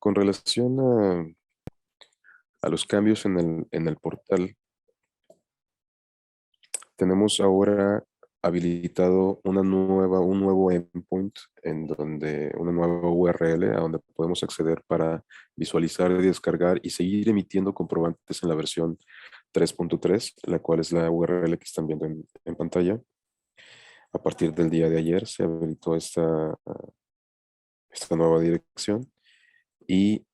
Con relación a los cambios en el portal, tenemos ahora habilitado un nuevo endpoint en donde una nueva URL a donde podemos acceder para visualizar, descargar y seguir emitiendo comprobantes en la versión 3.3, la cual es la URL que están viendo en pantalla. A partir del día de ayer se habilitó esta nueva dirección y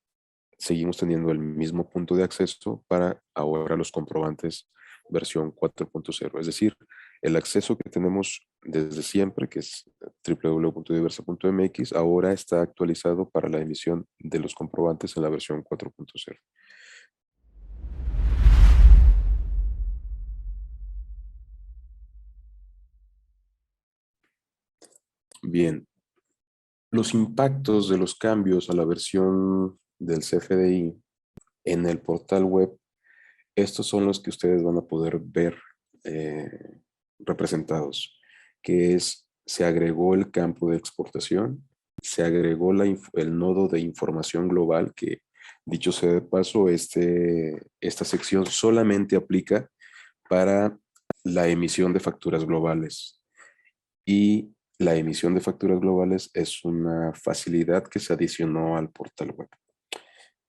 seguimos teniendo el mismo punto de acceso para ahora los comprobantes versión 4.0. Es decir, el acceso que tenemos desde siempre, que es www.diversa.mx, ahora está actualizado para la emisión de los comprobantes en la versión 4.0. Bien, los impactos de los cambios a la versión del CFDI en el portal web, estos son los que ustedes van a poder ver representados, que es, se agregó el campo de exportación, se agregó el nodo de información global, que dicho sea de paso, esta sección solamente aplica para la emisión de facturas globales. Y la emisión de facturas globales es una facilidad que se adicionó al portal web.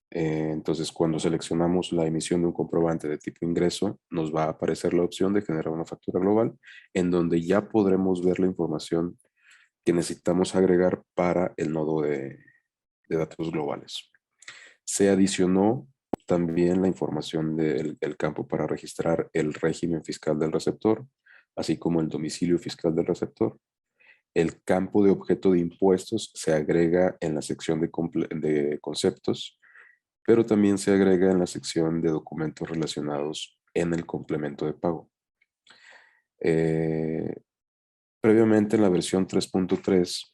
Entonces, cuando seleccionamos la emisión de un comprobante de tipo ingreso, nos va a aparecer la opción de generar una factura global, en donde ya podremos ver la información que necesitamos agregar para el nodo de datos globales. Se adicionó también la información del campo para registrar el régimen fiscal del receptor, así como el domicilio fiscal del receptor. El campo de objeto de impuestos se agrega en la sección de conceptos, pero también se agrega en la sección de documentos relacionados en el complemento de pago. Previamente en la versión 3.3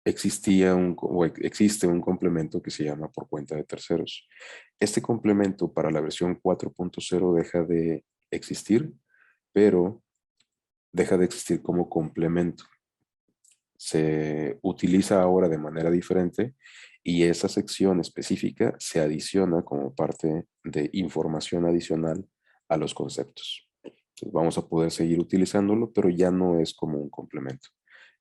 existe un complemento que se llama por cuenta de terceros. Este complemento para la versión 4.0 deja de existir, pero deja de existir como complemento. Se utiliza ahora de manera diferente y esa sección específica se adiciona como parte de información adicional a los conceptos. Entonces vamos a poder seguir utilizándolo, pero ya no es como un complemento.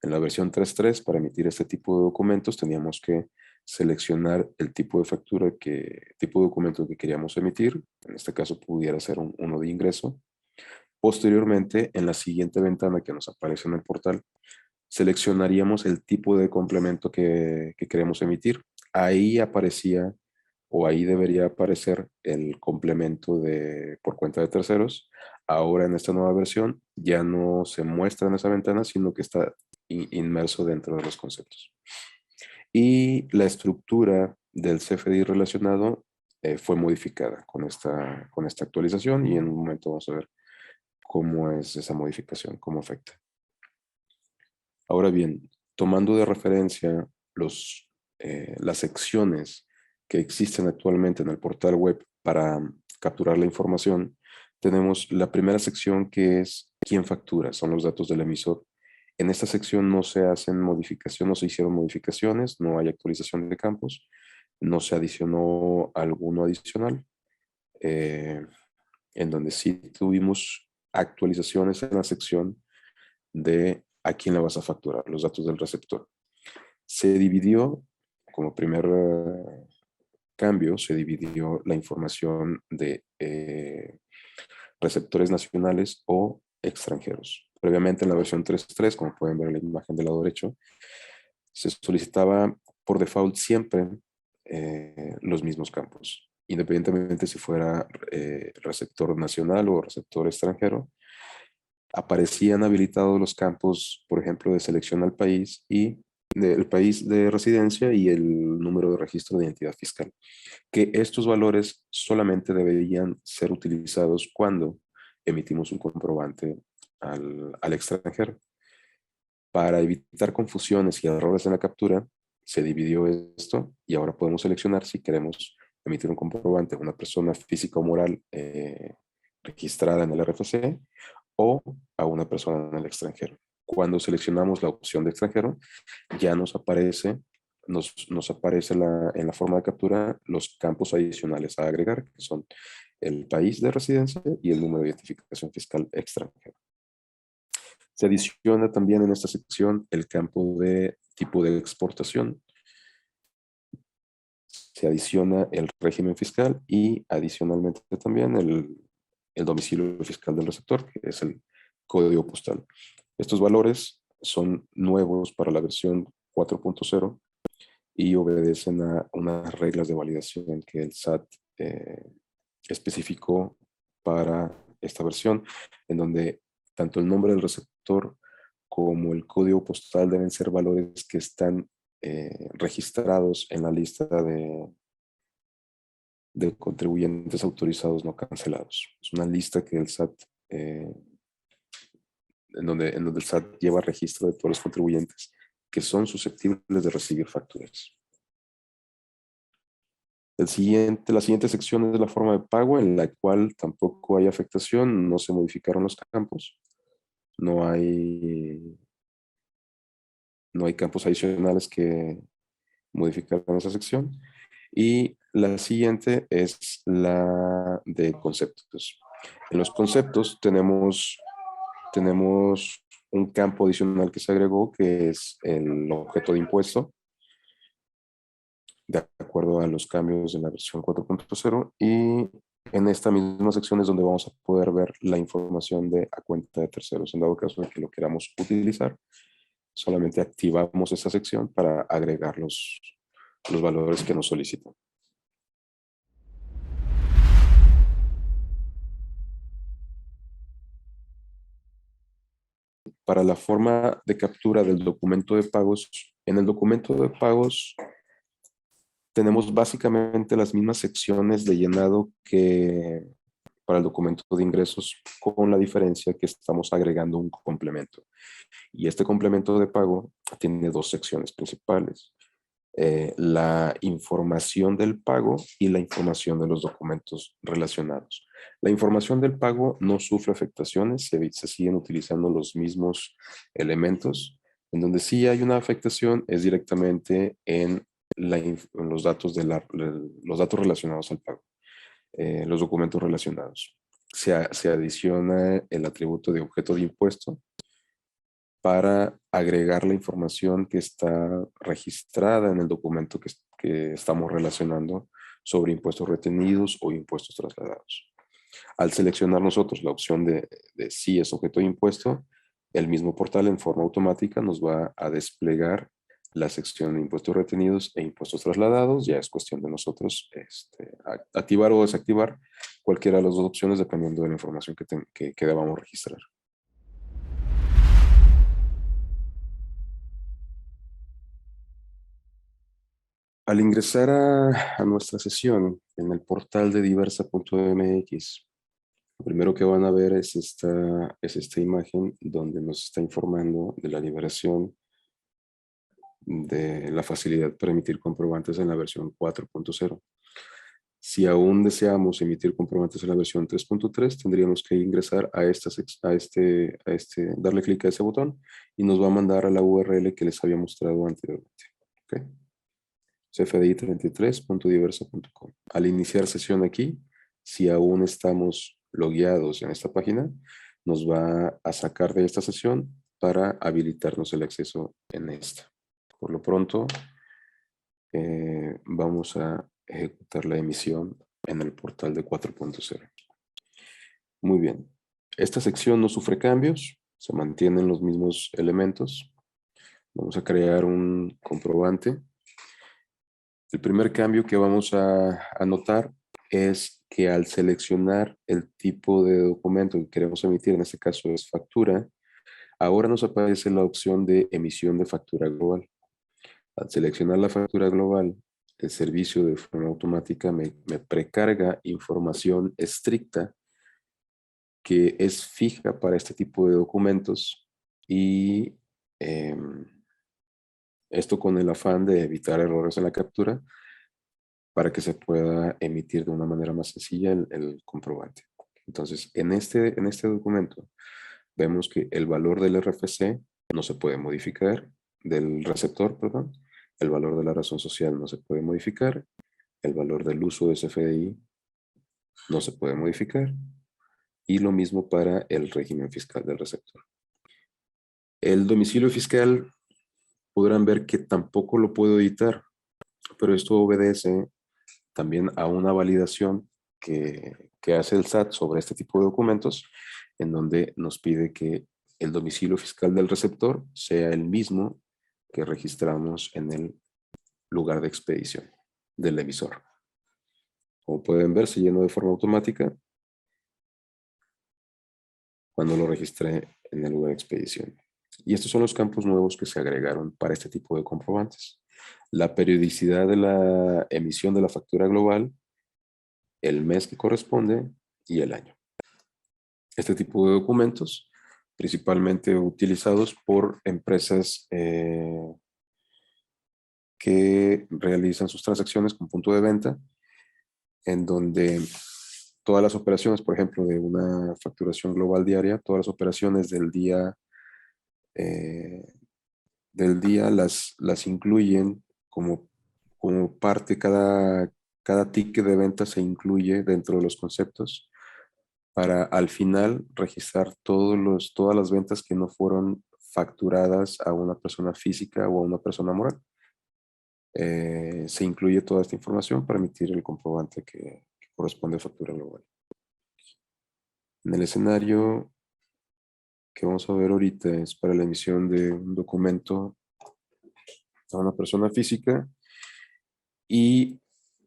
En la versión 3.3, para emitir este tipo de documentos, teníamos que seleccionar el tipo de factura, tipo de documento que queríamos emitir. En este caso pudiera ser uno de ingreso. Posteriormente, en la siguiente ventana que nos aparece en el portal, seleccionaríamos el tipo de complemento que queremos emitir. Ahí aparecía o ahí debería aparecer el complemento por cuenta de terceros. Ahora en esta nueva versión ya no se muestra en esa ventana, sino que está inmerso dentro de los conceptos. Y la estructura del CFDI relacionado fue modificada con esta actualización y en un momento vamos a ver cómo es esa modificación, cómo afecta. Ahora bien, tomando de referencia las secciones que existen actualmente en el portal web para capturar la información, tenemos la primera sección que es quién factura, son los datos del emisor. En esta sección no se hacen modificaciones, no se hicieron modificaciones, no hay actualización de campos, no se adicionó alguno adicional, en donde sí tuvimos actualizaciones en la sección de a quién le vas a facturar, los datos del receptor. Se dividió, como primer cambio, se dividió la información de receptores nacionales o extranjeros. Previamente en la versión 3.3, como pueden ver en la imagen del lado derecho, se solicitaba por default siempre los mismos campos, independientemente si fuera receptor nacional o receptor extranjero. Aparecían habilitados los campos, por ejemplo, de selección al país y del país de residencia y el número de registro de identidad fiscal, que estos valores solamente deberían ser utilizados cuando emitimos un comprobante al extranjero. Para evitar confusiones y errores en la captura, se dividió esto y ahora podemos seleccionar si queremos emitir un comprobante a una persona física o moral registrada en el RFC o a una persona en el extranjero. Cuando seleccionamos la opción de extranjero, ya nos aparece nos aparece en la forma de captura los campos adicionales a agregar, que son el país de residencia y el número de identificación fiscal extranjera. Se adiciona también en esta sección el campo de tipo de exportación. Se adiciona el régimen fiscal y adicionalmente también el domicilio fiscal del receptor, que es el código postal. Estos valores son nuevos para la versión 4.0 y obedecen a unas reglas de validación que el SAT especificó para esta versión, en donde tanto el nombre del receptor como el código postal deben ser valores que están registrados en la lista de contribuyentes autorizados no cancelados. Es una lista que el SAT, en donde el SAT lleva registro de todos los contribuyentes que son susceptibles de recibir facturas. La siguiente sección es de la forma de pago, en la cual tampoco hay afectación, no se modificaron los campos, no hay campos adicionales que modificar en esa sección. Y la siguiente es la de conceptos. En los conceptos tenemos un campo adicional que se agregó, que es el objeto de impuesto, de acuerdo a los cambios de la versión 4.0. Y en esta misma sección es donde vamos a poder ver la información de a cuenta de terceros. En dado caso de que lo queramos utilizar, solamente activamos esta sección para agregar los valores que nos solicitan. Para la forma de captura del documento de pagos, en el documento de pagos tenemos básicamente las mismas secciones de llenado que para el documento de ingresos, con la diferencia que estamos agregando un complemento. Y este complemento de pago tiene dos secciones principales. La información del pago y la información de los documentos relacionados. La información del pago no sufre afectaciones, se siguen utilizando los mismos elementos. En donde sí hay una afectación es directamente en los datos relacionados al pago, los documentos relacionados. Se adiciona el atributo de objeto de impuesto para agregar la información que está registrada en el documento que estamos relacionando sobre impuestos retenidos o impuestos trasladados. Al seleccionar nosotros la opción de si es objeto de impuesto, el mismo portal en forma automática nos va a desplegar la sección de impuestos retenidos e impuestos trasladados. Ya es cuestión de nosotros activar o desactivar cualquiera de las dos opciones dependiendo de la información que debamos registrar. Al ingresar a nuestra sesión en el portal de diversa.mx, lo primero que van a ver es esta imagen donde nos está informando de la liberación de la facilidad para emitir comprobantes en la versión 4.0. Si aún deseamos emitir comprobantes en la versión 3.3, tendríamos que ingresar darle clic a ese botón y nos va a mandar a la URL que les había mostrado anteriormente. ¿Okay? cfdi33.diversa.com. Al iniciar sesión aquí, si aún estamos logueados en esta página, nos va a sacar de esta sesión para habilitarnos el acceso en esta. Por lo pronto, vamos a ejecutar la emisión en el portal de 4.0. Muy bien. Esta sección no sufre cambios, se mantienen los mismos elementos. Vamos a crear un comprobante. El primer cambio que vamos a notar es que al seleccionar el tipo de documento que queremos emitir, en este caso es factura, ahora nos aparece la opción de emisión de factura global. Al seleccionar la factura global, el servicio de forma automática me precarga información estricta que es fija para este tipo de documentos y esto con el afán de evitar errores en la captura para que se pueda emitir de una manera más sencilla el comprobante. Entonces, en este documento vemos que el valor del RFC no se puede modificar, del receptor, perdón, El valor de la razón social no se puede modificar. El valor del uso de CFDI no se puede modificar. Y lo mismo para el régimen fiscal del receptor. El domicilio fiscal podrán ver que tampoco lo puedo editar, pero esto obedece también a una validación que hace el SAT sobre este tipo de documentos, en donde nos pide que el domicilio fiscal del receptor sea el mismo que registramos en el lugar de expedición del emisor. Como pueden ver, se llenó de forma automática cuando lo registré en el lugar de expedición. Y estos son los campos nuevos que se agregaron para este tipo de comprobantes. La periodicidad de la emisión de la factura global, el mes que corresponde y el año. Este tipo de documentos, principalmente utilizados por empresas que realizan sus transacciones con punto de venta, en donde todas las operaciones, por ejemplo, de una facturación global diaria, todas las operaciones eh, del día las incluyen como parte, cada ticket de venta se incluye dentro de los conceptos para al final registrar todas las ventas que no fueron facturadas a una persona física o a una persona moral. Se incluye toda esta información para emitir el comprobante que corresponde a factura global. En el escenario que vamos a ver ahorita es para la emisión de un documento a una persona física, y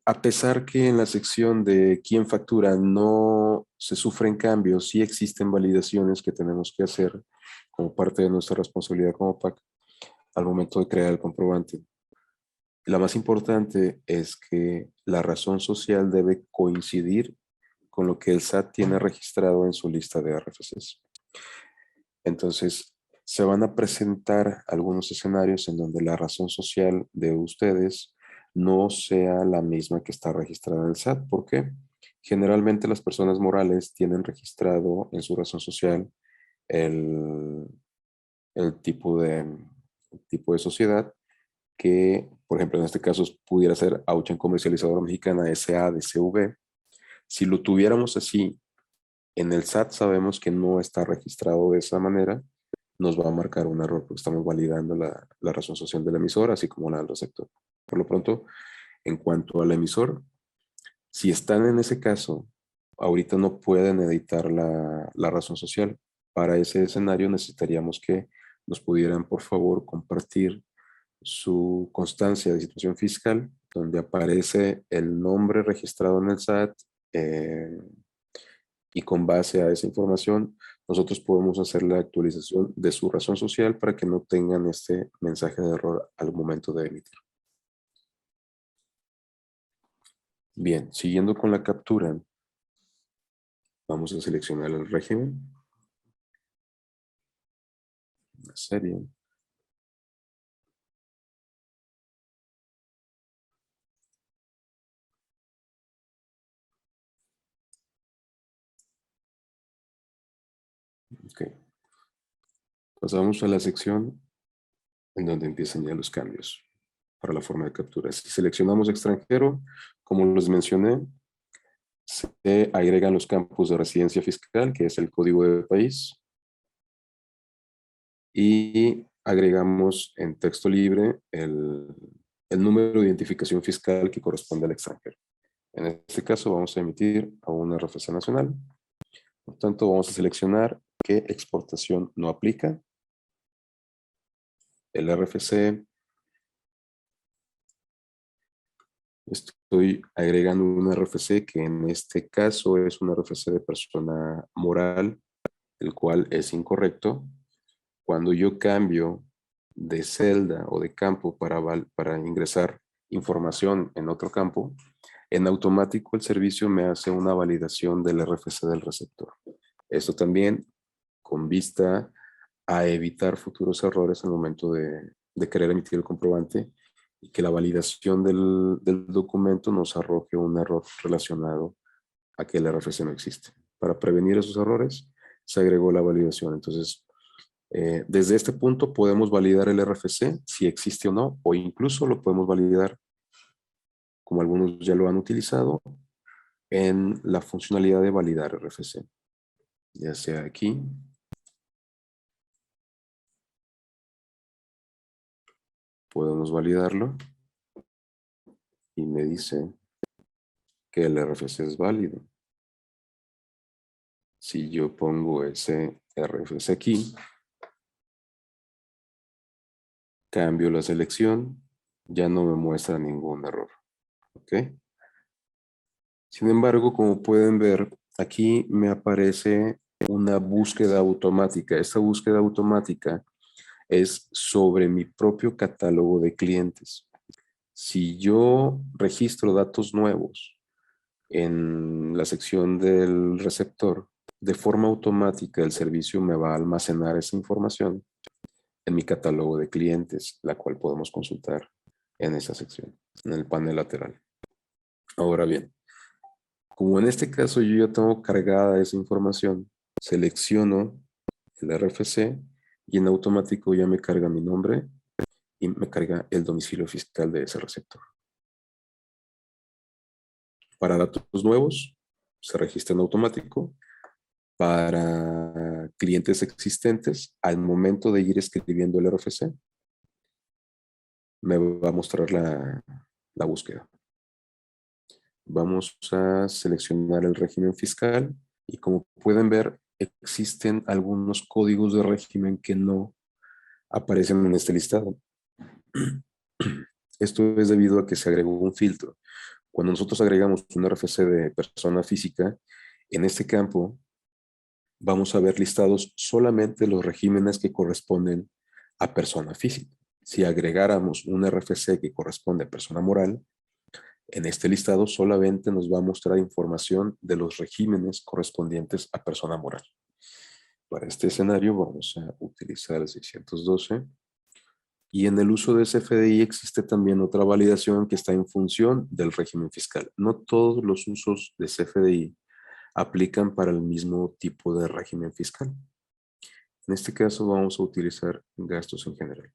a pesar que en la sección de quién factura no se sufren cambios, sí existen validaciones que tenemos que hacer como parte de nuestra responsabilidad como PAC al momento de crear el comprobante. La más importante es que la razón social debe coincidir con lo que el SAT tiene registrado en su lista de RFCs. Entonces, se van a presentar algunos escenarios en donde la razón social de ustedes no sea la misma que está registrada en el SAT. ¿Por qué? Generalmente las personas morales tienen registrado en su razón social el, el tipo de sociedad que, por ejemplo, en este caso pudiera ser Auchan Comercializadora Mexicana S.A.D.C.V. Si lo tuviéramos así, en el SAT sabemos que no está registrado de esa manera, nos va a marcar un error porque estamos validando la razón social del emisor, así como la del receptor. Por lo pronto, en cuanto al emisor, si están en ese caso, ahorita no pueden editar la razón social. Para ese escenario necesitaríamos que nos pudieran, por favor, compartir su constancia de situación fiscal, donde aparece el nombre registrado en el SAT, y con base a esa información nosotros podemos hacer la actualización de su razón social para que no tengan este mensaje de error al momento de emitir. Bien, siguiendo con la captura, vamos a seleccionar el régimen, la serie. Okay. Pasamos a la sección en donde empiezan ya los cambios para la forma de captura. Si seleccionamos extranjero, como les mencioné, se agregan los campos de residencia fiscal, que es el código de país, y agregamos en texto libre el número de identificación fiscal que corresponde al extranjero. En este caso vamos a emitir a una RFC nacional. Por tanto, vamos a seleccionar que exportación no aplica. El RFC, estoy agregando un RFC que en este caso es un RFC de persona moral, el cual es incorrecto. Cuando yo cambio de celda o de campo para ingresar información en otro campo, en automático el servicio me hace una validación del RFC del receptor. Esto también con vista a evitar futuros errores al momento de querer emitir el comprobante y que la validación del documento nos arroje un error relacionado a que el RFC no existe. Para prevenir esos errores, se agregó la validación. Entonces, Desde este punto podemos validar el RFC, si existe o no, o incluso lo podemos validar, como algunos ya lo han utilizado, en la funcionalidad de validar RFC. Ya sea aquí, podemos validarlo y me dice que el RFC es válido. Si yo pongo ese RFC aquí, cambio la selección, ya no me muestra ningún error. ¿Ok? Sin embargo, como pueden ver, aquí me aparece una búsqueda automática. Esta búsqueda automática es sobre mi propio catálogo de clientes. Si yo registro datos nuevos en la sección del receptor, de forma automática el servicio me va a almacenar esa información en mi catálogo de clientes, la cual podemos consultar en esa sección, en el panel lateral. Ahora bien, como en este caso yo ya tengo cargada esa información, selecciono el RFC y en automático ya me carga mi nombre y me carga el domicilio fiscal de ese receptor. Para datos nuevos, se registra en automático. Para clientes existentes, al momento de ir escribiendo el RFC, me va a mostrar la búsqueda. Vamos a seleccionar el régimen fiscal y como pueden ver, existen algunos códigos de régimen que no aparecen en este listado. Esto es debido a que se agregó un filtro. Cuando nosotros agregamos un RFC de persona física, en este campo vamos a ver listados solamente los regímenes que corresponden a persona física. Si agregáramos un RFC que corresponde a persona moral, en este listado solamente nos va a mostrar información de los regímenes correspondientes a persona moral. Para este escenario vamos a utilizar el 612. Y en el uso de CFDI existe también otra validación que está en función del régimen fiscal. No todos los usos de CFDI aplican para el mismo tipo de régimen fiscal. En este caso vamos a utilizar gastos en general.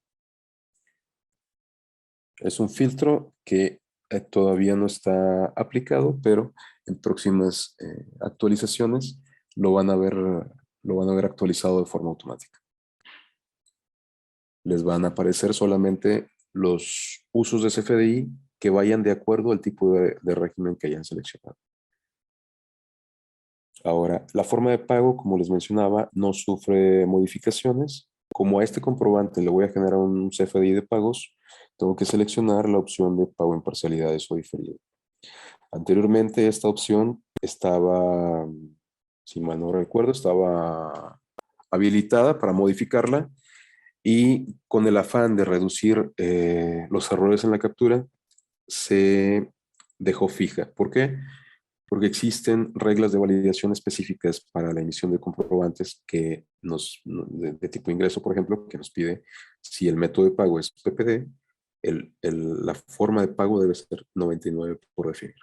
Es un filtro que todavía no está aplicado, pero en próximas actualizaciones lo van a ver actualizado de forma automática. Les van a aparecer solamente los usos de CFDI que vayan de acuerdo al tipo de régimen que hayan seleccionado. Ahora, la forma de pago, como les mencionaba, no sufre modificaciones. Como a este comprobante le voy a generar un CFDI de pagos, tengo que seleccionar la opción de pago en parcialidades o diferido. Anteriormente esta opción estaba, si mal no recuerdo, estaba habilitada para modificarla y con el afán de reducir los errores en la captura, se dejó fija. ¿Por qué? Porque existen reglas de validación específicas para la emisión de comprobantes que de tipo ingreso, por ejemplo, que nos pide si el método de pago es PPD, la forma de pago debe ser 99 por definir.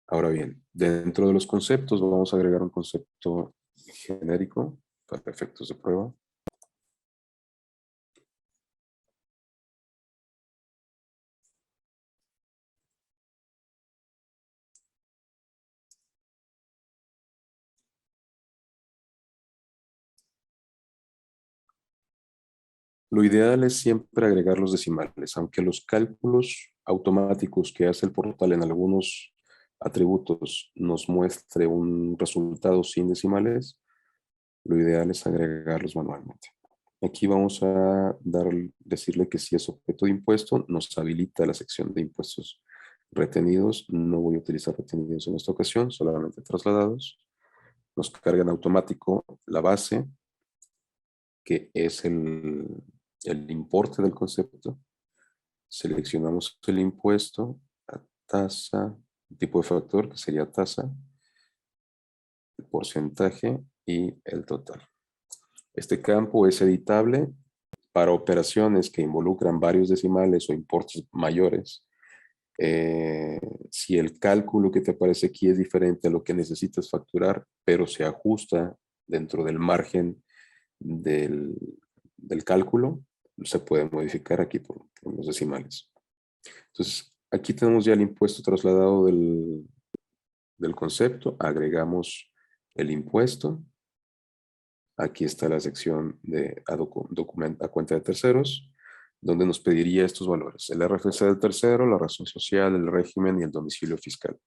Ahora bien, dentro de los conceptos vamos a agregar un concepto genérico para efectos de prueba. Lo ideal es siempre agregar los decimales, aunque los cálculos automáticos que hace el portal en algunos atributos nos muestre un resultado sin decimales, lo ideal es agregarlos manualmente. Aquí vamos a decirle que si es objeto de impuesto, nos habilita la sección de impuestos retenidos. No voy a utilizar retenidos en esta ocasión, solamente trasladados. Nos carga en automático la base, que es el importe del concepto. Seleccionamos el impuesto, la tasa, el tipo de factor, que sería tasa, el porcentaje y el total. Este campo es editable para operaciones que involucran varios decimales o importes mayores. Si el cálculo que te aparece aquí es diferente a lo que necesitas facturar, pero se ajusta dentro del margen del cálculo, se puede modificar aquí por los decimales. Entonces, aquí tenemos ya el impuesto trasladado del concepto, agregamos el impuesto. Aquí está la sección de a cuenta de terceros, donde nos pediría estos valores: el RFC del tercero, la razón social, el régimen y el domicilio fiscal.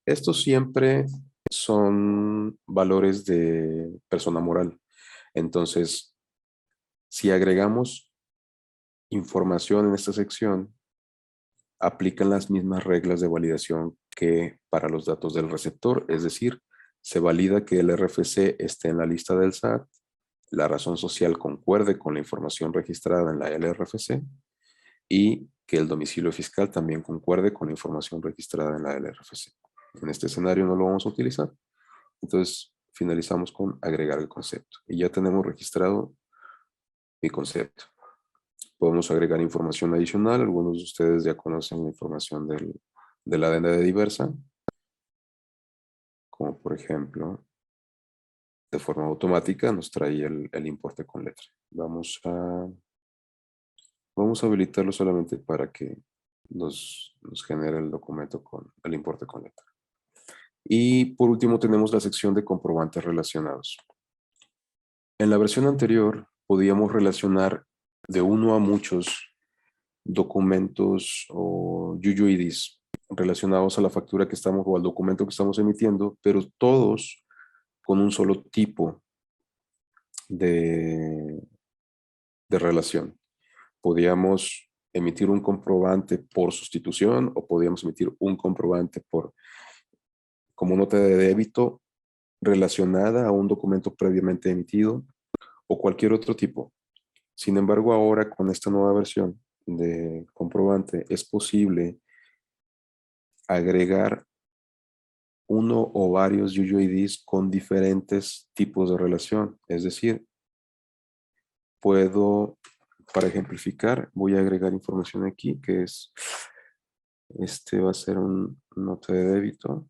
Estos siempre son valores de persona moral. Entonces, si agregamos información en esta sección, aplican las mismas reglas de validación que para los datos del receptor, es decir, se valida que el RFC esté en la lista del SAT, la razón social concuerde con la información registrada en la LRFC y que el domicilio fiscal también concuerde con la información registrada en la LRFC. En este escenario no lo vamos a utilizar, entonces finalizamos con agregar el concepto y ya tenemos registrado mi concepto. Podemos agregar información adicional. Algunos de ustedes ya conocen la información de la adenda de diversa, como por ejemplo, de forma automática nos trae el importe con letra. Vamos a habilitarlo solamente para que nos genere el documento con el importe con letra. Y por último tenemos la sección de comprobantes relacionados. En la versión anterior podíamos relacionar de uno a muchos documentos o UUIDs relacionados a la factura que estamos o al documento que estamos emitiendo, pero todos con un solo tipo de relación. Podíamos emitir un comprobante por sustitución o podíamos emitir un comprobante como nota de débito relacionada a un documento previamente emitido o cualquier otro tipo. Sin embargo, ahora con esta nueva versión de comprobante es posible agregar uno o varios UUIDs con diferentes tipos de relación. Es decir, puedo, para ejemplificar, voy a agregar información aquí que es, este va a ser un nota de débito.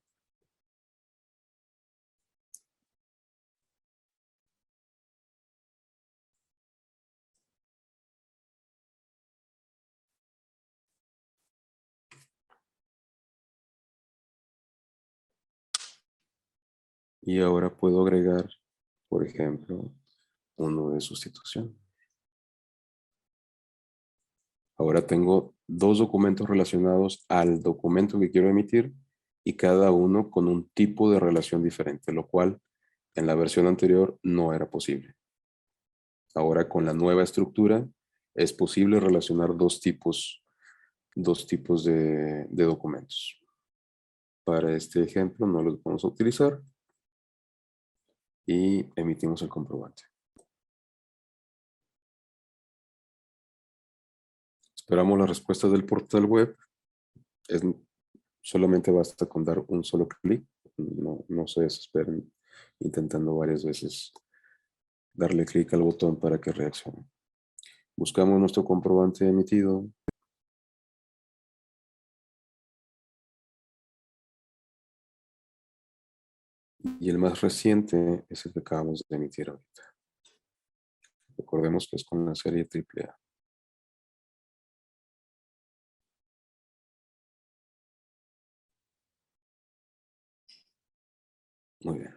Y ahora puedo agregar, por ejemplo, uno de sustitución. Ahora tengo dos documentos relacionados al documento que quiero emitir y cada uno con un tipo de relación diferente, lo cual en la versión anterior no era posible. Ahora con la nueva estructura es posible relacionar dos tipos de documentos. Para este ejemplo no los vamos a utilizar y emitimos el comprobante. Esperamos la respuesta del portal web. Solamente basta con dar un solo clic. No se desesperen intentando varias veces darle clic al botón para que reaccione. Buscamos nuestro comprobante emitido. Y el más reciente es el que acabamos de emitir ahorita. Recordemos que es con la serie AAA. Muy bien.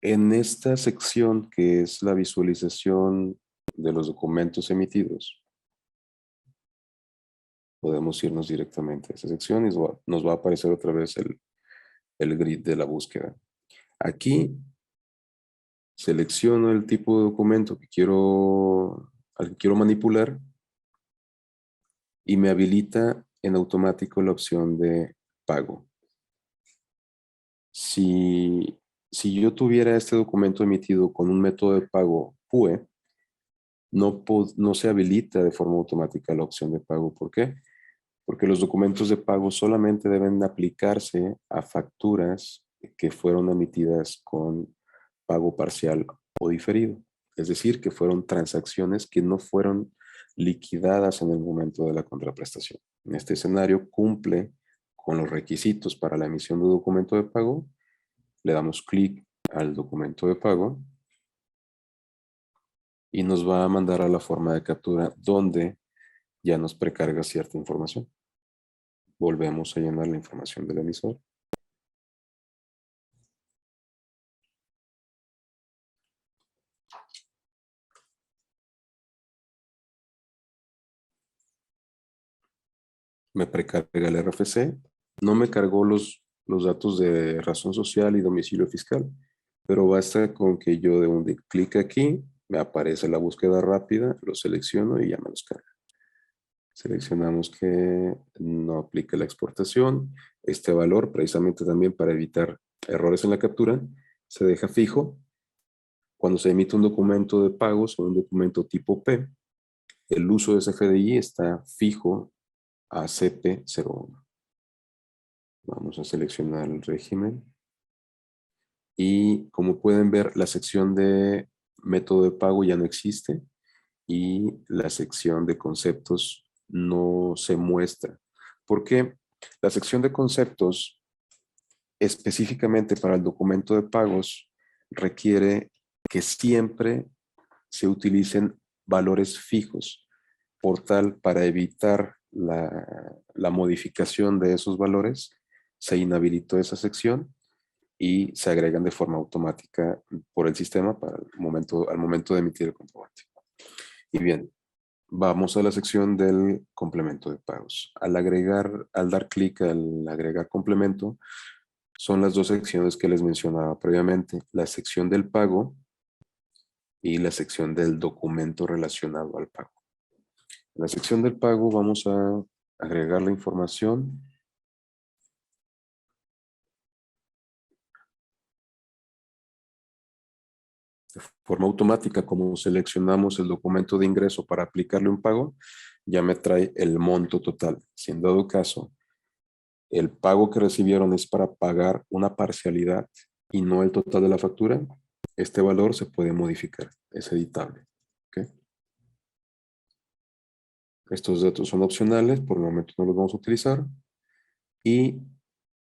En esta sección que es la visualización de los documentos emitidos, podemos irnos directamente a esa sección y nos va a aparecer otra vez el grid de la búsqueda. Aquí selecciono el tipo de documento al que quiero manipular y me habilita en automático la opción de pago. Si yo tuviera este documento emitido con un método de pago PUE, no se habilita de forma automática la opción de pago. ¿Por qué? Porque los documentos de pago solamente deben aplicarse a facturas que fueron emitidas con pago parcial o diferido. Es decir, que fueron transacciones que no fueron liquidadas en el momento de la contraprestación. En este escenario cumple con los requisitos para la emisión de documento de pago. Le damos clic al documento de pago y nos va a mandar a la forma de captura donde ya nos precarga cierta información. Volvemos a llenar la información del emisor. Me precarga el RFC. No me cargó los datos de razón social y domicilio fiscal, pero basta con que yo dé un clic aquí, me aparece la búsqueda rápida, lo selecciono y ya me los carga. Seleccionamos que no aplique la exportación. Este valor, precisamente también para evitar errores en la captura, se deja fijo. Cuando se emite un documento de pagos o un documento tipo P, el uso de ese FDI está fijo a CP01. Vamos a seleccionar el régimen. Y como pueden ver, la sección de método de pago ya no existe y la sección de conceptos no se muestra. ¿Por qué? La sección de conceptos, específicamente para el documento de pagos, requiere que siempre se utilicen valores fijos, por tal, para evitar la modificación de esos valores, se inhabilitó esa sección y se agregan de forma automática por el sistema para al momento de emitir el comprobante. Y bien, vamos a la sección del complemento de pagos. Al dar clic al agregar complemento, son las dos secciones que les mencionaba previamente, la sección del pago y la sección del documento relacionado al pago. En la sección del pago vamos a agregar la información. De forma automática, como seleccionamos el documento de ingreso para aplicarle un pago, ya me trae el monto total. Si en dado caso el pago que recibieron es para pagar una parcialidad y no el total de la factura, este valor se puede modificar, es editable. ¿Okay? Estos datos son opcionales, por el momento no los vamos a utilizar. Y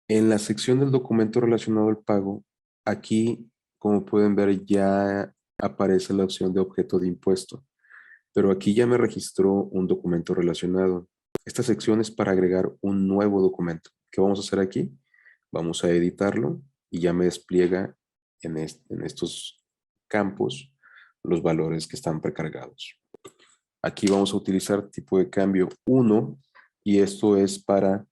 en la sección del documento relacionado al pago, aquí, como pueden ver, ya aparece la opción de objeto de impuesto. Pero aquí ya me registró un documento relacionado. Esta sección es para agregar un nuevo documento. ¿Qué vamos a hacer aquí? Vamos a editarlo y ya me despliega en estos campos los valores que están precargados. Aquí vamos a utilizar tipo de cambio 1 y esto es para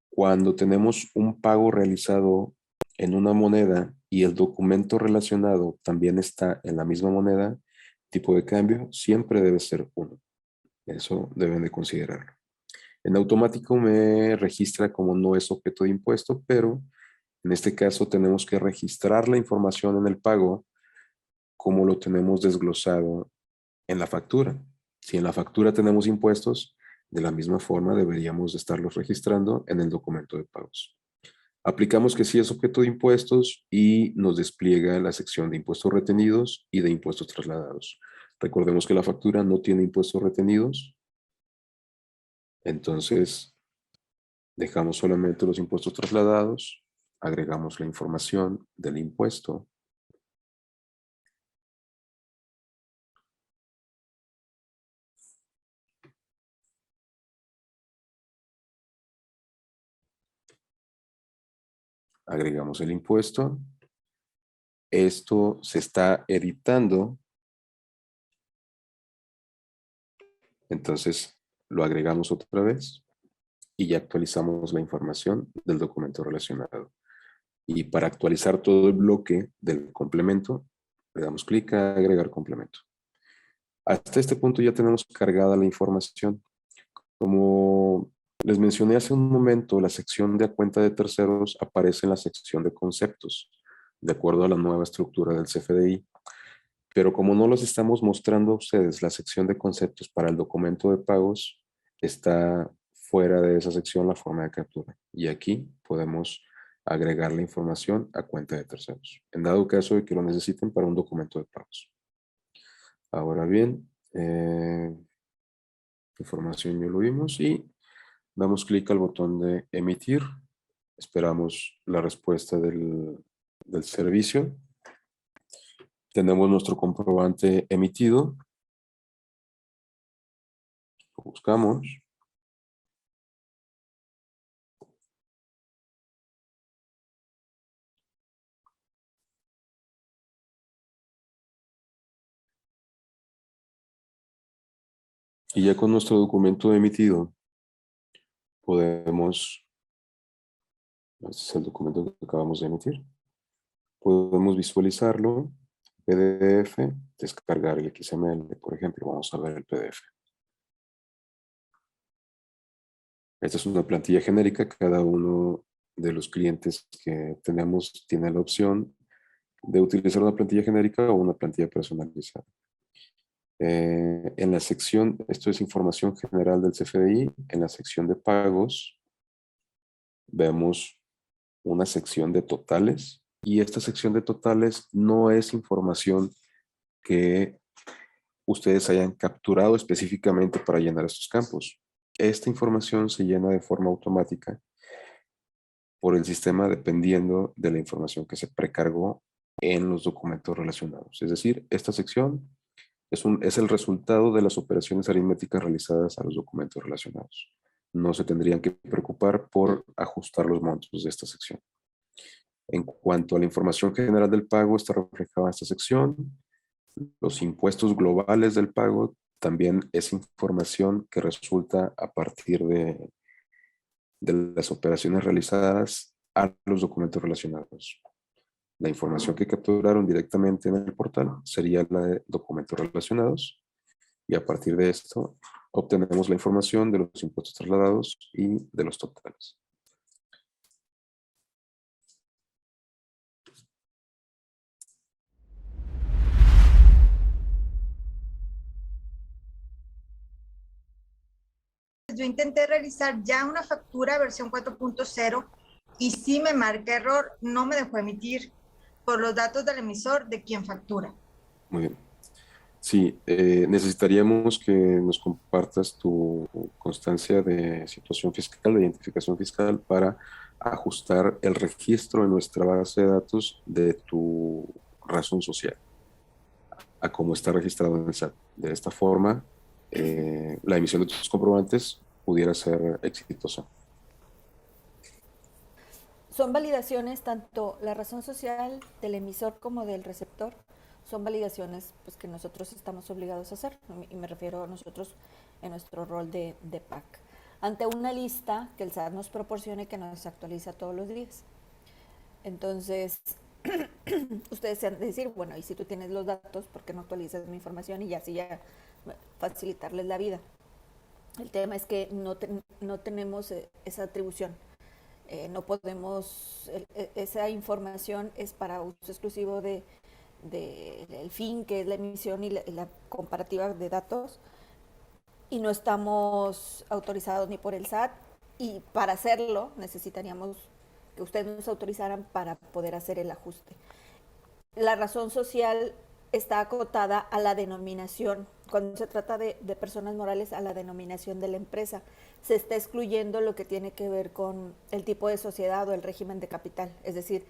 cuando tenemos un pago realizado en una moneda y el documento relacionado también está en la misma moneda, tipo de cambio siempre debe ser 1. Eso deben de considerarlo. En automático me registra como no es objeto de impuesto, pero en este caso tenemos que registrar la información en el pago como lo tenemos desglosado en la factura. Si en la factura tenemos impuestos, de la misma forma deberíamos de estarlos registrando en el documento de pagos. Aplicamos que sí es objeto de impuestos y nos despliega la sección de impuestos retenidos y de impuestos trasladados. Recordemos que la factura no tiene impuestos retenidos, entonces dejamos solamente los impuestos trasladados, agregamos la información del impuesto, agregamos el impuesto, esto se está editando, entonces lo agregamos otra vez y ya actualizamos la información del documento relacionado. Y para actualizar todo el bloque del complemento, le damos clic a agregar complemento. Hasta este punto ya tenemos cargada la información. Como les mencioné hace un momento, la sección de a cuenta de terceros aparece en la sección de conceptos, de acuerdo a la nueva estructura del CFDI. Pero como no los estamos mostrando a ustedes, la sección de conceptos para el documento de pagos está fuera de esa sección la forma de captura. Y aquí podemos agregar la información a cuenta de terceros, en dado caso de que lo necesiten para un documento de pagos. Ahora bien, información ya lo vimos y damos clic al botón de emitir. Esperamos la respuesta del servicio. Tenemos nuestro comprobante emitido. Lo buscamos. Y ya con nuestro documento emitido, podemos, este es el documento que acabamos de emitir, podemos visualizarlo, PDF, descargar el XML, por ejemplo, vamos a ver el PDF. Esta es una plantilla genérica, cada uno de los clientes que tenemos tiene la opción de utilizar una plantilla genérica o una plantilla personalizada. En la sección, esto es información general del CFDI, en la sección de pagos vemos una sección de totales y esta sección de totales no es información que ustedes hayan capturado específicamente para llenar estos campos. Esta información se llena de forma automática por el sistema dependiendo de la información que se precargó en los documentos relacionados. Es decir, esta sección es el resultado de las operaciones aritméticas realizadas a los documentos relacionados. No se tendrían que preocupar por ajustar los montos de esta sección. En cuanto a la información general del pago, está reflejada en esta sección. Los impuestos globales del pago también es información que resulta a partir de las operaciones realizadas a los documentos relacionados. La información que capturaron directamente en el portal sería la de documentos relacionados y a partir de esto obtenemos la información de los impuestos trasladados y de los totales. Yo intenté realizar ya una factura versión 4.0 y sí me marca error, no me dejó emitir por los datos del emisor de quien factura. Muy bien. Sí, necesitaríamos que nos compartas tu constancia de situación fiscal, de identificación fiscal, para ajustar el registro en nuestra base de datos de tu razón social a cómo está registrado en el SAT. De esta forma, la emisión de tus comprobantes pudiera ser exitosa. Son validaciones tanto la razón social del emisor como del receptor. Son validaciones pues, que nosotros estamos obligados a hacer, y me refiero a nosotros en nuestro rol de PAC, ante una lista que el SAT nos proporcione que nos actualiza todos los días. Entonces, ustedes se han de decir, bueno, y si tú tienes los datos, ¿por qué no actualizas mi información y así ya facilitarles la vida? El tema es que no tenemos esa atribución. No podemos, esa información es para uso exclusivo del fin, que es la emisión y la comparativa de datos, y no estamos autorizados ni por el SAT, y para hacerlo necesitaríamos que ustedes nos autorizaran para poder hacer el ajuste. La razón social está acotada a la denominación. Cuando se trata de personas morales, a la denominación de la empresa. Se está excluyendo lo que tiene que ver con el tipo de sociedad o el régimen de capital. Es decir,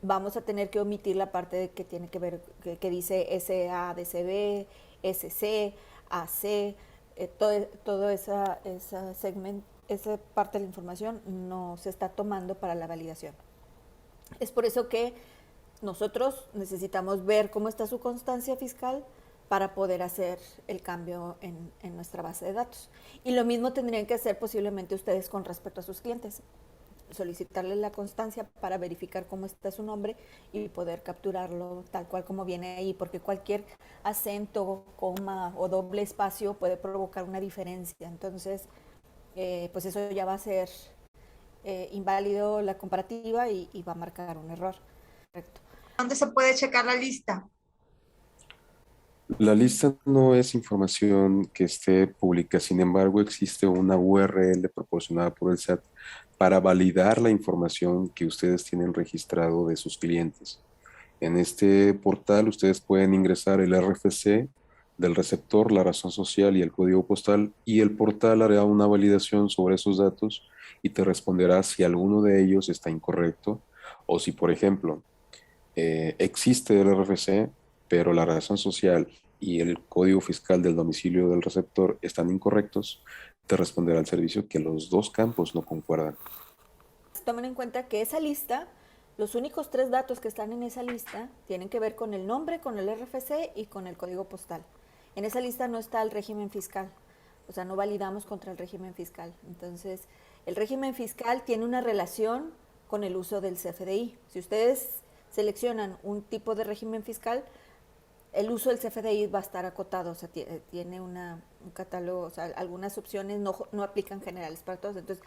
vamos a tener que omitir la parte que tiene que ver, que dice SADCB, SC, AC, toda esa parte de la información no se está tomando para la validación. Es por eso que nosotros necesitamos ver cómo está su constancia fiscal para poder hacer el cambio en nuestra base de datos. Y lo mismo tendrían que hacer posiblemente ustedes con respecto a sus clientes. Solicitarles la constancia para verificar cómo está su nombre y poder capturarlo tal cual como viene ahí, porque cualquier acento, coma o doble espacio puede provocar una diferencia. Entonces, pues eso ya va a ser inválido la comparativa y va a marcar un error. Correcto. ¿Dónde se puede checar la lista? La lista no es información que esté pública, sin embargo existe una URL proporcionada por el SAT para validar la información que ustedes tienen registrado de sus clientes. En este portal ustedes pueden ingresar el RFC del receptor, la razón social y el código postal, y el portal hará una validación sobre esos datos y te responderá si alguno de ellos está incorrecto o si, por ejemplo, existe el RFC, pero la razón social y el código fiscal del domicilio del receptor están incorrectos, te responderá el servicio que los dos campos no concuerdan. Tomen en cuenta que esa lista, los únicos 3 datos que están en esa lista tienen que ver con el nombre, con el RFC y con el código postal. En esa lista no está el régimen fiscal, o sea, no validamos contra el régimen fiscal. Entonces, el régimen fiscal tiene una relación con el uso del CFDI. Si ustedes seleccionan un tipo de régimen fiscal, el uso del CFDI va a estar acotado, o sea, tiene un catálogo, o sea, algunas opciones no aplican generales para todos. Entonces,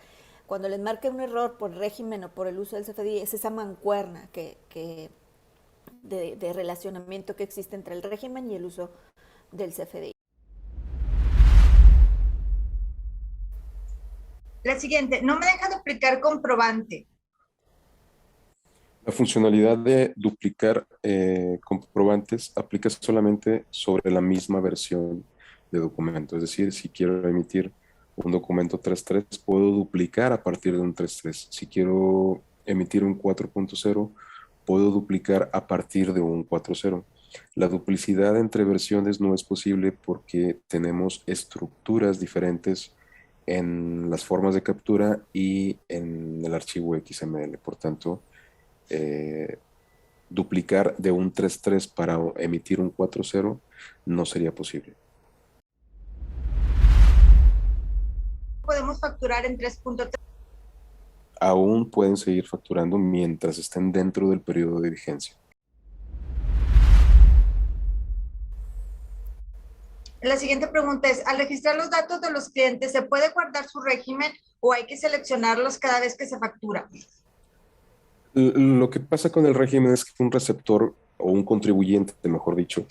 cuando les marque un error por régimen o por el uso del CFDI, es esa mancuerna de relacionamiento que existe entre el régimen y el uso del CFDI. La siguiente, no me deja duplicar comprobante. La funcionalidad de duplicar comprobantes aplica solamente sobre la misma versión de documento. Es decir, si quiero emitir un documento 3.3, puedo duplicar a partir de un 3.3. Si quiero emitir un 4.0, puedo duplicar a partir de un 4.0. La duplicidad entre versiones no es posible porque tenemos estructuras diferentes en las formas de captura y en el archivo XML. Por tanto, duplicar de un 3.3 para emitir un 4.0 no sería posible. Podemos facturar en 3.3. Aún pueden seguir facturando mientras estén dentro del periodo de vigencia. La siguiente pregunta es, al registrar los datos de los clientes, ¿se puede guardar su régimen o hay que seleccionarlos cada vez que se factura? Lo que pasa con el régimen es que un receptor o un contribuyente, mejor dicho,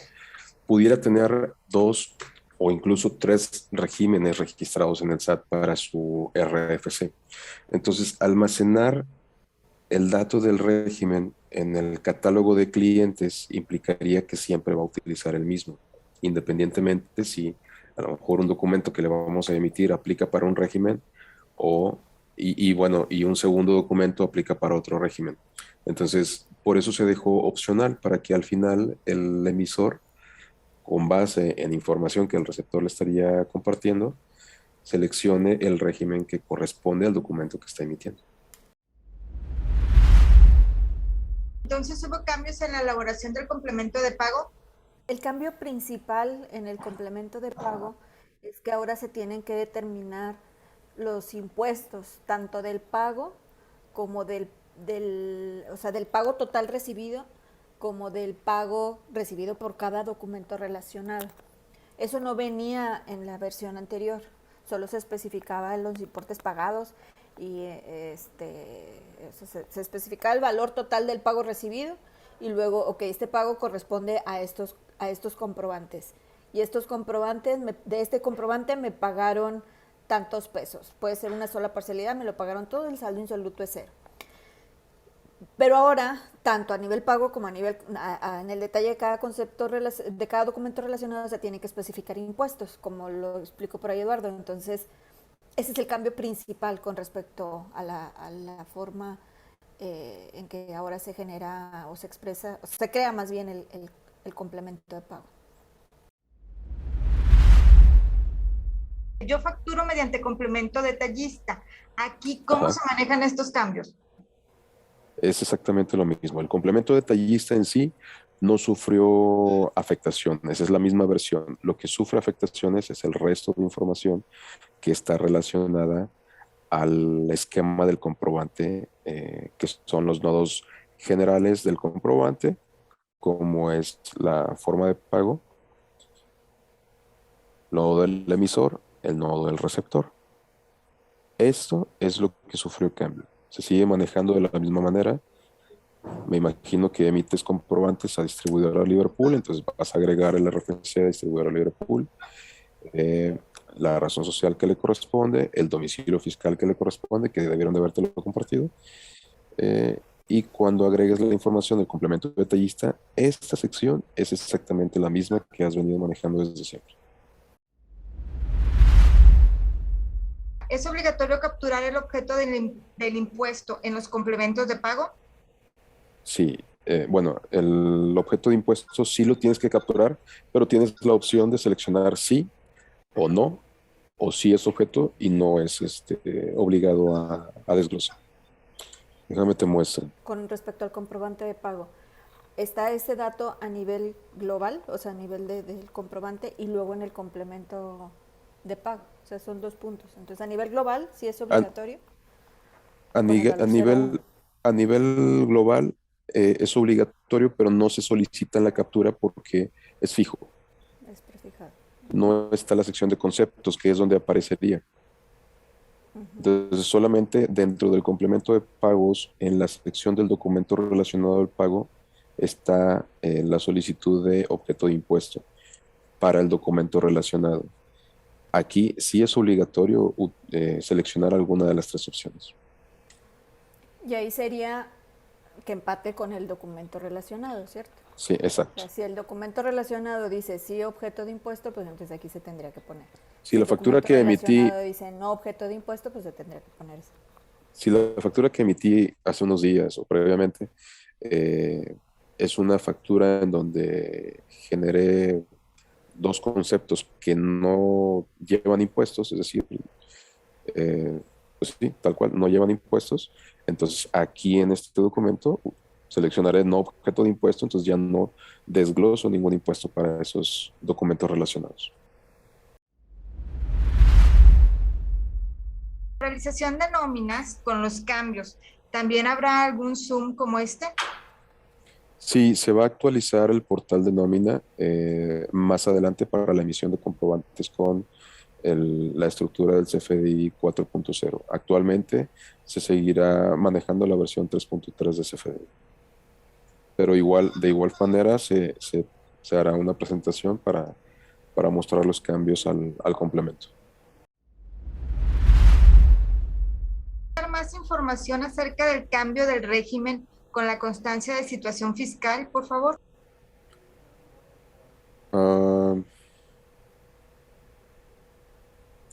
pudiera tener 2 o incluso 3 regímenes registrados en el SAT para su RFC. Entonces, almacenar el dato del régimen en el catálogo de clientes implicaría que siempre va a utilizar el mismo, independientemente si a lo mejor un documento que le vamos a emitir aplica para un régimen y un segundo documento aplica para otro régimen. Entonces, por eso se dejó opcional para que al final el emisor, con base en información que el receptor le estaría compartiendo, seleccione el régimen que corresponde al documento que está emitiendo. Entonces, ¿hubo cambios en la elaboración del complemento de pago? El cambio principal en el complemento de pago es que ahora se tienen que determinar los impuestos, tanto del pago como del pago total recibido, como del pago recibido por cada documento relacionado. Eso no venía en la versión anterior, solo se especificaba los importes pagados y se especificaba el valor total del pago recibido y luego, ok, este pago corresponde a estos comprobantes. Y estos comprobantes, de este comprobante me pagaron tantos pesos. Puede ser una sola parcialidad, me lo pagaron todo, el saldo insoluto es 0. Pero ahora, tanto a nivel pago como a nivel, en el detalle de cada concepto, de cada documento relacionado, se tiene que especificar impuestos, como lo explicó por ahí Eduardo. Entonces, ese es el cambio principal con respecto a la forma en que ahora se genera o se expresa, o se crea más bien el complemento de pago. Yo facturo mediante complemento detallista. Aquí, ¿cómo se manejan estos cambios? Es exactamente lo mismo. El complemento detallista en sí no sufrió afectaciones, es la misma versión. Lo que sufre afectaciones es el resto de información que está relacionada al esquema del comprobante, que son los nodos generales del comprobante, como es la forma de pago, el nodo del emisor, el nodo del receptor. Esto es lo que sufrió cambio. Se sigue manejando de la misma manera. Me imagino que emites comprobantes a distribuidora Liverpool, entonces vas a agregar el RFC a distribuidora Liverpool, la razón social que le corresponde, el domicilio fiscal que le corresponde, que debieron de habértelo compartido, y cuando agregues la información del complemento detallista, esta sección es exactamente la misma que has venido manejando desde siempre. ¿Es obligatorio capturar el objeto del impuesto en los complementos de pago? Sí, bueno, el objeto de impuesto sí lo tienes que capturar, pero tienes la opción de seleccionar sí o no, o sí es objeto y no es obligado a desglosar. Déjame te muestro. Con respecto al comprobante de pago, está ese dato a nivel global, o sea, a nivel del comprobante y luego en el complemento de pago. O sea, son 2 puntos. Entonces, a nivel global, sí es A, obligatorio a poner nivel, al 01. a nivel global es obligatorio, pero no se solicita en la captura porque es fijo. Es prefijado. No está la sección de conceptos, que es donde aparecería. Entonces, solamente dentro del complemento de pagos, en la sección del documento relacionado al pago, está la solicitud de objeto de impuesto para el documento relacionado. Aquí sí es obligatorio seleccionar alguna de las 3 opciones. Y ahí sería que empate con el documento relacionado, ¿cierto? Sí, O exacto. sea, si el documento relacionado dice sí objeto de impuesto, pues entonces aquí se tendría que poner. Si Si la el factura documento que emití, relacionado dice no objeto de impuesto, pues se tendría que poner eso. si la factura que emití hace unos días o previamente eh, es una factura en donde generé 2 conceptos que no llevan impuestos, es decir, pues sí, tal cual, no llevan impuestos. Entonces, aquí en este documento seleccionaré no objeto de impuesto, entonces ya no desgloso ningún impuesto para esos documentos relacionados. Realización de nóminas con los cambios. ¿También habrá algún Zoom como este? Sí, se va a actualizar el portal de nómina más adelante para la emisión de comprobantes con la estructura del CFDI 4.0. Actualmente se seguirá manejando la versión 3.3 de CFDI. Pero de igual manera se hará una presentación para mostrar los cambios al complemento. ¿Dar más información acerca del cambio del régimen con la constancia de situación fiscal, por favor? Ah,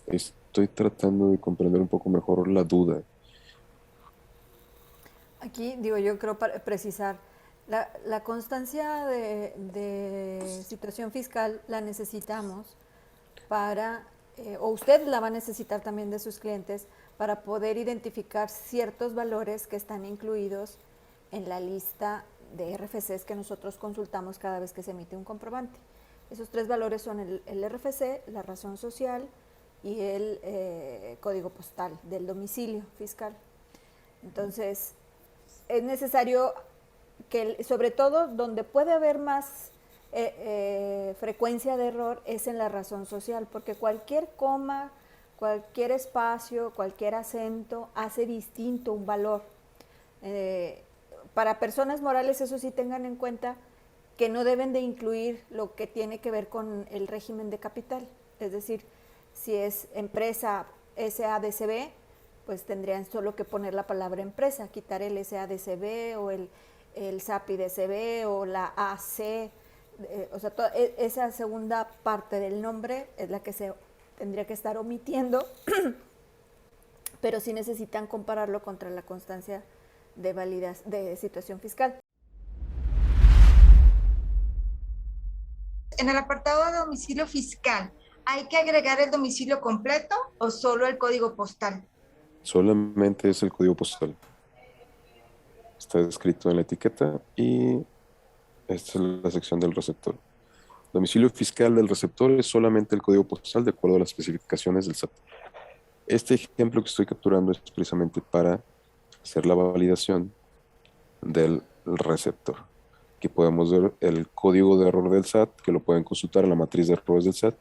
estoy tratando de comprender un poco mejor la duda. Aquí, digo, yo creo para precisar, la constancia de situación fiscal la necesitamos para, o usted la va a necesitar también de sus clientes, para poder identificar ciertos valores que están incluidos en la lista de RFCs que nosotros consultamos cada vez que se emite un comprobante. Esos 3 valores son el RFC, la razón social y el código postal del domicilio fiscal. Entonces, es necesario que, sobre todo, donde puede haber más frecuencia de error es en la razón social, porque cualquier coma, cualquier espacio, cualquier acento hace distinto un valor. Para personas morales, eso sí tengan en cuenta que no deben de incluir lo que tiene que ver con el régimen de capital. Es decir, si es empresa SADCB, pues tendrían solo que poner la palabra empresa, quitar el SADCB o el SAPIDCB o la AC, o sea, esa segunda parte del nombre es la que se tendría que estar omitiendo, pero sí necesitan compararlo contra la constancia de situación fiscal. En el apartado de domicilio fiscal, ¿hay que agregar el domicilio completo o solo el código postal? Solamente es el código postal. Está descrito en la etiqueta y esta es la sección del receptor. Domicilio fiscal del receptor es solamente el código postal de acuerdo a las especificaciones del SAT. Este ejemplo que estoy capturando es precisamente para hacer la validación del receptor. Aquí podemos ver el código de error del SAT, que lo pueden consultar en la matriz de errores del SAT.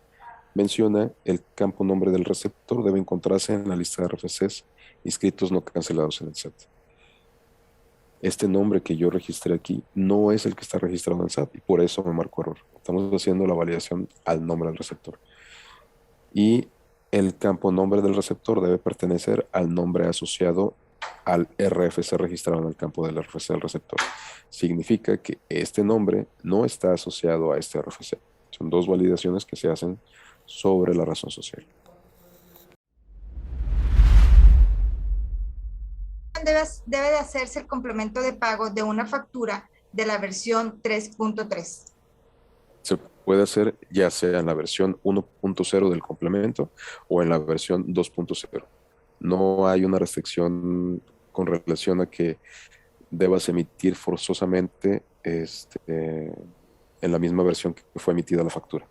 Menciona el campo nombre del receptor debe encontrarse en la lista de RFCs inscritos no cancelados en el SAT. Este nombre que yo registré aquí no es el que está registrado en el SAT y por eso me marcó error. Estamos haciendo la validación al nombre del receptor. Y el campo nombre del receptor debe pertenecer al nombre asociado al RFC registrado en el campo del RFC del receptor. Significa que este nombre no está asociado a este RFC. Son 2 validaciones que se hacen sobre la razón social. Debe de hacerse el complemento de pago de una factura de la versión 3.3. Se puede hacer ya sea en la versión 1.0 del complemento o en la versión 2.0. No hay una restricción con relación a que debas emitir forzosamente en la misma versión que fue emitida la factura.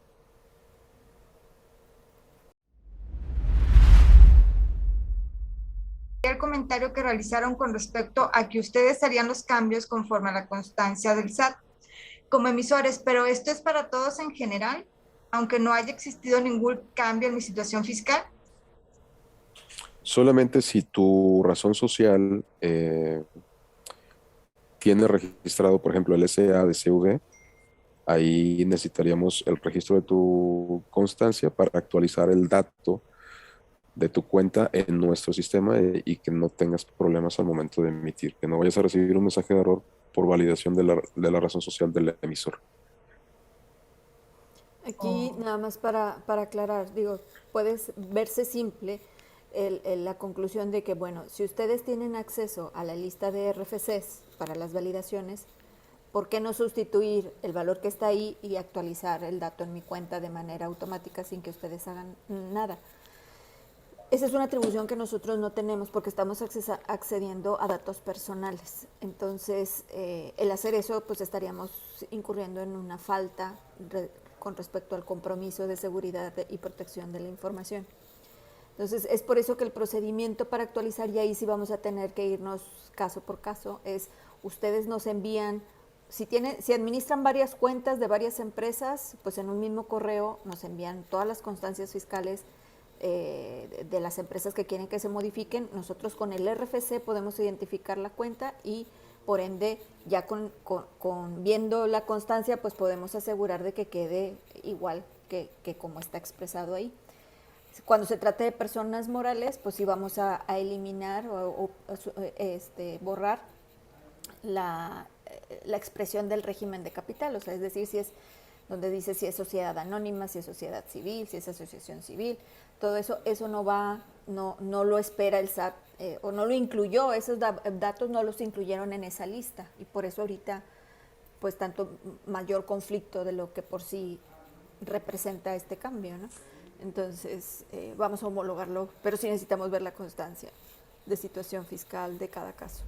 El comentario que realizaron con respecto a que ustedes harían los cambios conforme a la constancia del SAT como emisores, pero esto es para todos en general, aunque no haya existido ningún cambio en mi situación fiscal. Solamente si tu razón social tiene registrado, por ejemplo, el SADCV, ahí necesitaríamos el registro de tu constancia para actualizar el dato de tu cuenta en nuestro sistema y que no tengas problemas al momento de emitir, que no vayas a recibir un mensaje de error por validación de la razón social del emisor. Aquí nada más para aclarar, digo, puede verse simple la conclusión de que, bueno, si ustedes tienen acceso a la lista de RFCs para las validaciones, ¿por qué no sustituir el valor que está ahí y actualizar el dato en mi cuenta de manera automática sin que ustedes hagan nada? Esa es una atribución que nosotros no tenemos porque estamos accediendo a datos personales. Entonces, el hacer eso, pues estaríamos incurriendo en una falta con respecto al compromiso de seguridad y protección de la información. Entonces, es por eso que el procedimiento para actualizar, y ahí sí vamos a tener que irnos caso por caso, es ustedes nos envían, si administran varias cuentas de varias empresas, pues en un mismo correo nos envían todas las constancias fiscales de las empresas que quieren que se modifiquen. Nosotros con el RFC podemos identificar la cuenta y por ende ya con viendo la constancia pues podemos asegurar de que quede igual que como está expresado ahí. Cuando se trate de personas morales, pues sí vamos a eliminar o borrar la expresión del régimen de capital, o sea, es decir, si es donde dice si es sociedad anónima, si es sociedad civil, si es asociación civil, todo eso no lo espera el SAT o no lo incluyó, esos datos no los incluyeron en esa lista y por eso ahorita pues tanto mayor conflicto de lo que por sí representa este cambio, ¿no? Entonces vamos a homologarlo, pero sí necesitamos ver la constancia de situación fiscal de cada caso.